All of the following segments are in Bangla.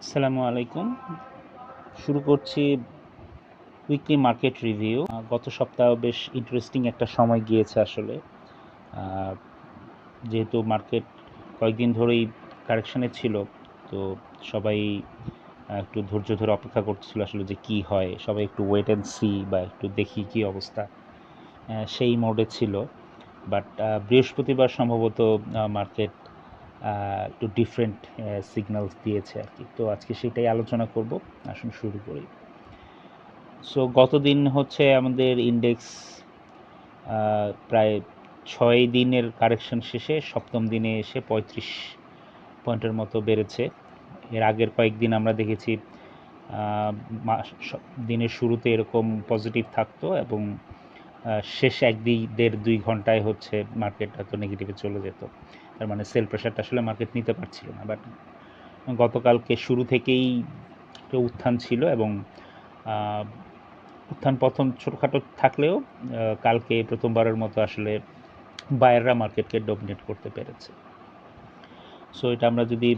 আসসালামু আলাইকুম। শুরু করছি উইকলি মার্কেট রিভিউ। গত সপ্তাহ বেশ ইন্টারেস্টিং একটা সময় গিয়েছে আসলে। আ যেহেতু মার্কেট কয়েকদিন ধরেই কারেকশনে ছিল, তো সবাই একটু ধৈর্য ধরে অপেক্ষা করতেছিল আসলে যে কী হয়। সবাই একটু ওয়েট অ্যান্ড সি বা একটু দেখি কী অবস্থা, সেই মোডে ছিল। বাট বৃহস্পতিবার সম্ভবত মার্কেট একটু ডিফারেন্ট সিগন্যালস দিয়েছে আর কি। তো আজকে সেটাই আলোচনা করব। আসুন শুরু করি। সো গতদিন হচ্ছে আমাদের ইন্ডেক্স প্রায় 6 দিনের কারেকশন শেষে সপ্তম দিনে এসে 35 পয়েন্টের মতো বেড়েছে। এর আগের কয়েকদিন আমরা দেখেছি দিনের শুরুতে এরকম পজিটিভ থাকতো এবং শেষ দেড় দুই ঘন্টায় হচ্ছে মার্কেট এত নেগেটিভে চলে যেত। তার মানে সেল প্রেশারটা আসলে মার্কেট নিতে পারছিল না। বাট গতকালকে শুরু থেকেই একটা উত্থান ছিল এবং উত্থান পতন ছোটোখাটো থাকলেও কালকে প্রথমবারের মতো আসলে বায়াররা মার্কেটকে ডমিনেট করতে পেরেছে। সো এটা আমরা যদি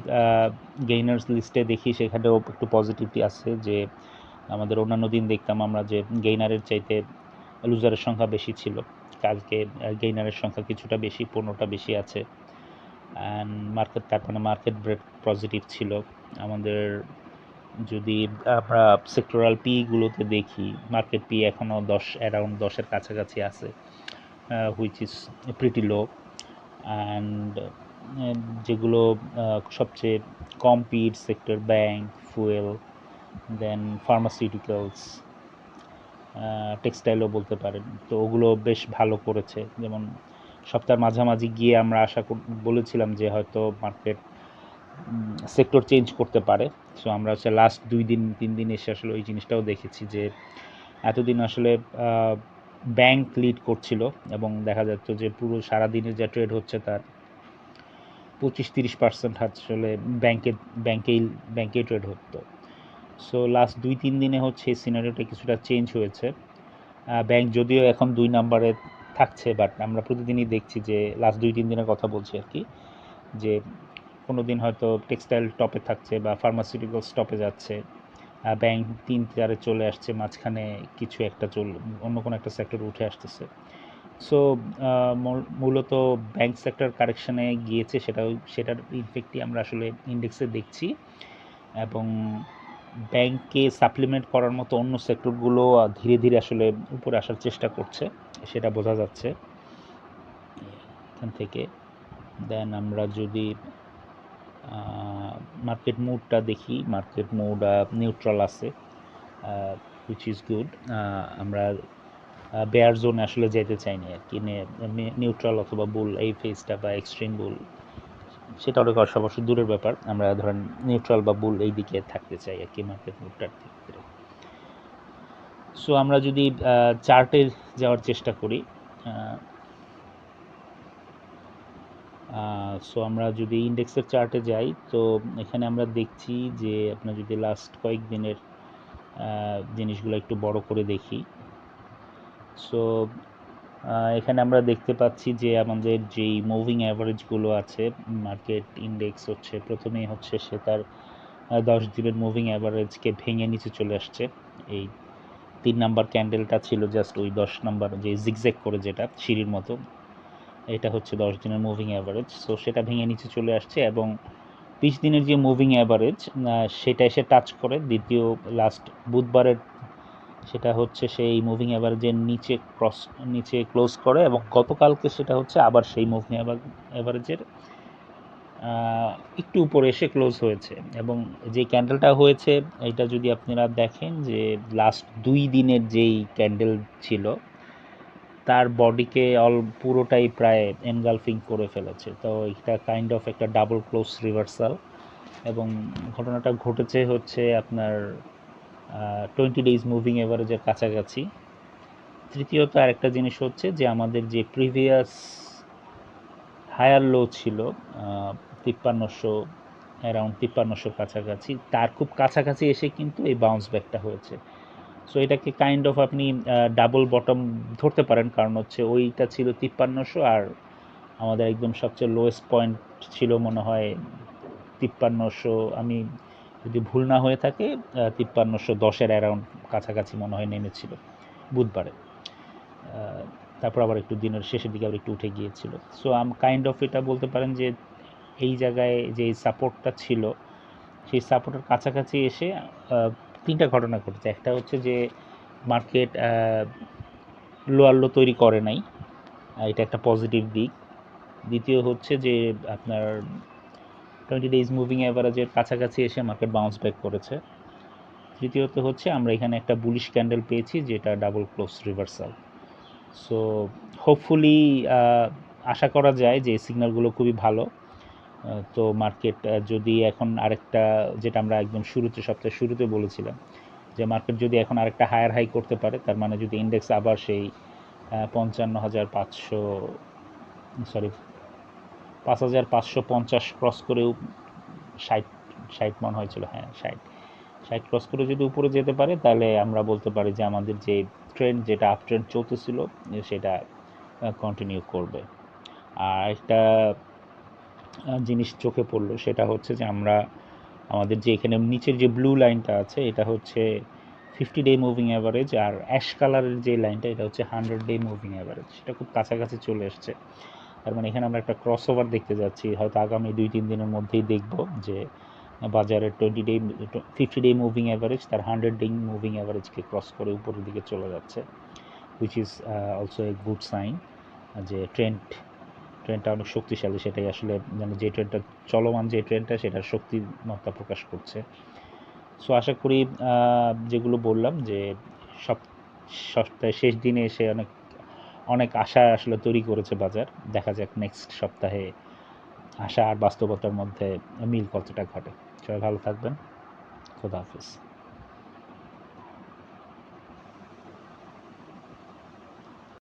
গেইনার্স লিস্টে দেখি, সেখানেও একটু পজিটিভই আছে যে আমাদের অন্যান্য দিন দেখতাম আমরা যে গেইনারের চাইতে লুজারের সংখ্যা বেশি ছিল। কালকে গেইনারের সংখ্যা কিছুটা বেশি, 15টা বেশি আছে। অ্যান্ড মার্কেট তার মানে মার্কেট ব্রেড পজিটিভ ছিল। আমাদের যদি আমরা সেক্টরাল পিগুলোতে দেখি, মার্কেট পি এখনও অ্যারাউন্ড 10-এর কাছাকাছি আছে, which is pretty low. And যেগুলো সবচেয়ে কম পির সেক্টর, ব্যাংক, ফুয়েল, দেন ফার্মাসিউটিক্যালস, টেক্সটাইলও বলতে পারেন, তো ওগুলো বেশ ভালো করেছে। যেমন সপ্তাহের মাঝামাঝি গিয়ে আমরা বলেছিলাম যে হয়তো মার্কেট সেক্টর চেঞ্জ করতে পারে। সো আমরা হচ্ছে লাস্ট 2-3 দিন এসে আসলে ওই জিনিসটাও দেখেছি যে এতদিন আসলে ব্যাংক লিড করছিল এবং দেখা যাচ্ছে যে পুরো সারাদিনে যা ট্রেড হচ্ছে তার 25-30% আসলে ব্যাংকেই ট্রেড হতো। সো লাস্ট 2-3 দিনে হচ্ছে এই সিনারিওটা কিছুটা চেঞ্জ হয়েছে। ব্যাংক যদিও এখন 2 নাম্বারে থাকছে, বাট আমরা প্রতিদিনই দেখছি যে লাস্ট 2-3 দিনের কথা বলছি আর কি, যে কোনো দিন হয়তো টেক্সটাইল টপে থাকছে বা ফার্মাসিউটিক্যালস টপে যাচ্ছে, ব্যাংক 3-4-এ চলে আসছে, মাঝখানে কিছু একটা অন্য কোনো একটা সেক্টর উঠে আসতেছে। সো মূলত ব্যাংক সেক্টর কারেকশানে গিয়েছে, সেটার ইফেক্টই আমরা আসলে ইন্ডেক্সে দেখছি। এবং ব্যাংককে সাপ্লিমেন্ট করার মতো অন্য সেক্টরগুলো ধীরে ধীরে আসলে উপরে আসার চেষ্টা করছে, সেটা বোঝা যাচ্ছে এখান থেকে। দেন আমরা যদি মার্কেট মুডটা দেখি, মার্কেট মুড নিউট্রাল আছে, হুইচ ইজ গুড। আমরা বেয়ার জোনে আসলে যেতে চাইনি আর কি, নিউট্রাল অথবা বুল এই ফেজটা বা এক্সট্রিম বুল, সেটা অনেক অবশ্য দূরের ব্যাপার। আমরা ধরেন নিউট্রাল বা বুল এই দিকে থাকতে চাই আর কি মার্কেট মুডটার ক্ষেত্রে। সো আমরা যদি চার্টে যাওয়ার চেষ্টা করি, সো আমরা যদি ইন্ডেক্সের চার্টে যাই, তো এখানে আমরা দেখছি যে আপনার যদি লাস্ট কয়েকদিনের জিনিসগুলো একটু বড় করে দেখি, সো এখানে আমরা দেখতে পাচ্ছি যে আমাদের যেই মুভিং অ্যাভারেজগুলো আছে, মার্কেট ইন্ডেক্স হচ্ছে প্রথমেই হচ্ছে সে তার 10 দিনের মুভিং অ্যাভারেজকে ভেঙে নিচে চলে আসছে। এই 3 নাম্বার ক্যান্ডেলটা ছিল জাস্ট ওই 10 নাম্বার যে জিগজ্যাগ করে যেটা সিঁড়ির মতো, এটা হচ্ছে 10 দিনের মুভিং অ্যাভারেজ। সো সেটা ভেঙে নিচে চলে আসছে এবং 20 দিনের যে মুভিং অ্যাভারেজ সেটা এসে টাচ করে দ্বিতীয় লাস্ট বুধবারের, সেটা হচ্ছে সেই মুভিং অ্যাভারেজের নিচে ক্লোজ করে এবং গতকালকে সেটা হচ্ছে আবার সেই মুভিং অ্যাভারেজের একটু উপরে এসে ক্লোজ হয়েছে। এবং যে ক্যান্ডেলটা হয়েছে, এটা যদি আপনারা দেখেন যে লাস্ট 2 দিনের যেই ক্যান্ডেল ছিল তার বডিকে পুরোটাই প্রায় এনগালফিং করে ফেলেছে। তো এটা কাইন্ড অফ একটা ডাবল ক্লোজ রিভার্সাল, এবং ঘটনাটা ঘটেছে হচ্ছে আপনার 20 ডেজ মুভিং এভারেজের কাছাকাছি। তৃতীয়ত আরেকটা জিনিস হচ্ছে যে আমাদের যে প্রিভিয়াস হায়ার লো ছিল 5300, অ্যারাউন্ড 5300 কাছাকাছি, তার খুব কাছাকাছি এসে কিন্তু এই বাউন্স ব্যাকটা হয়েছে। সো এটাকে কাইন্ড অফ আপনি ডাবল বটম ধরতে পারেন, কারণ হচ্ছে ওইটা ছিল 5300 আর আমাদের একদম সবচেয়ে লোয়েস্ট পয়েন্ট ছিল মনে হয় 5300, আমি যদি ভুল না হয়ে থাকে 5310-এর অ্যারাউন্ড কাছাকাছি মনে হয় নেমেছিল বুধবারে। তারপর আবার একটু দিনের শেষের দিকে আবার একটু উঠে গিয়েছিল। সো কাইন্ড অফ এটা বলতে পারেন যে এই জায়গায় যে সাপোর্টটা ছিল সেই সাপোর্টের কাছাকাছি এসে 3টা ঘটনা ঘটেছে। একটা হচ্ছে যে মার্কেট লোয়ার লো তৈরি করে নাই, এটা একটা পজিটিভ দিক। দ্বিতীয় হচ্ছে যে আপনার 20 ডেজ মুভিং অ্যাভারেজের কাছাকাছি এসে মার্কেট বাউন্স ব্যাক করেছে। তৃতীয়ত হচ্ছে আমরা এখানে একটা বুলিশ ক্যান্ডেল পেয়েছি যেটা double close reversal. So hopefully আশা করা যায় যে সিগন্যালগুলো খুবই ভালো। তো মার্কেট যদি এখন আরেকটা, যেটা আমরা একদম সপ্তাহের শুরুতে বলেছিলাম, যে মার্কেট যদি এখন আরেকটা হায়ার হাই করতে পারে, তার মানে যদি ইন্ডেক্স আবার সেই 5550 ক্রস করেও 60 মনে হয়েছিল, হ্যাঁ 60 ক্রস করে যদি উপরে যেতে পারে, তাহলে আমরা বলতে পারি যে আমাদের যে ট্রেন্ড, যেটা আপ ট্রেন্ড চলতেছিল, সেটা কন্টিনিউ করবে। আর একটা জিনিস চোখে পড়লো, সেটা হচ্ছে যে আমরা আমাদের যে এখানে নিচের যে ব্লু লাইনটা আছে, এটা হচ্ছে 50 ডে মুভিং অ্যাভারেজ, আর অ্যাশ কালারের যে লাইনটা, এটা হচ্ছে 100 ডে মুভিং অ্যাভারেজ। সেটা খুব কাছাকাছি চলে এসছে। তার মানে এখানে আমরা একটা ক্রস ওভার দেখতে যাচ্ছি, হয়তো আগামী 2-3 দিনের মধ্যেই দেখব যে বাজারের 50 ডে মুভিং অ্যাভারেজ তার 100 ডে মুভিং অ্যাভারেজকে ক্রস করে উপরের দিকে চলে যাচ্ছে, which is also a good sign যে ট্রেনটা অনেক শক্তিশালী। সেটাই আসলে মানে যে ট্রেনটা চলমান, যে ট্রেনটা, সেটার শক্তিমত্তা প্রকাশ করছে। সো আশা করি যেগুলো বললাম যে সপ্তাহের শেষ দিনে এসে অনেক আশা আসলে তৈরি করেছে বাজার। দেখা যাক নেক্সট সপ্তাহে আশা আর বাস্তবতার মধ্যে মিল কতটা ঘটে। সবাই ভালো থাকবেন। খোদা হাফিজ।